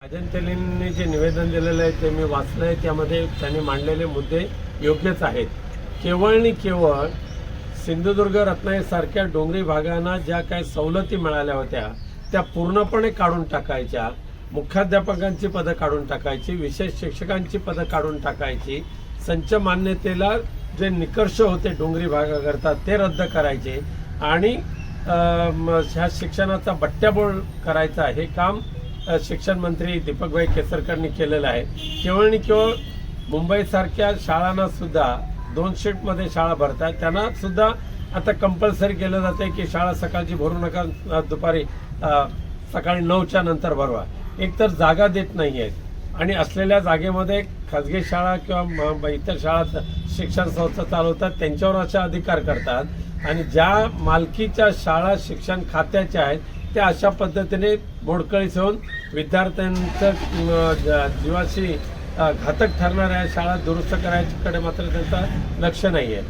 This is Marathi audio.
राजन तेलींनी जे निवेदन दिलेलं आहे ते मी वाचलंय। त्यामध्ये त्यांनी मांडलेले मुद्दे योग्यच आहेत। केवळ आणि केवळ सिंधुदुर्ग रत्नागिरीसारख्या डोंगरी भागांना ज्या काही सवलती मिळाल्या होत्या त्या पूर्णपणे काढून टाकायच्या, मुख्याध्यापकांची पदं काढून टाकायची, विशेष शिक्षकांची पदं काढून टाकायची, संच मान्यतेला जे निकर्ष होते डोंगरी भागाकरता ते रद्द करायचे आणि ह्या शिक्षणाचा बट्ट्याबोळ करायचा, हे काम शिक्षण मंत्री दीपकभाई केसरकरांनी केलेलं आहे। केवळ आणि केवळ मुंबईसारख्या शाळांना सुद्धा 2 शिफ्टमध्ये शाळा भरतात, त्यांना सुद्धा आता कंपल्सरी केलं जाते की शाळा सकाळची भरू नका, दुपारी सकाळी 9च्या नंतर भरवा। एकतर जागा देत नाही आहेत आणि असलेल्या जागेमध्ये खाजगी शाळा किंवा इतर शाळा शिक्षण संस्था चालवतात, त्यांच्यावर अशा अधिकार करतात आणि ज्या मालकीच्या शाळा शिक्षण खात्याच्या आहेत त्या अशा पद्धतीने मोडकळीस होऊन विद्यार्थ्यांचं जीवाशी घातक ठरणाऱ्या शाळा दुरुस्त करायच्याकडे मात्र त्यांचं लक्ष नाही आहे।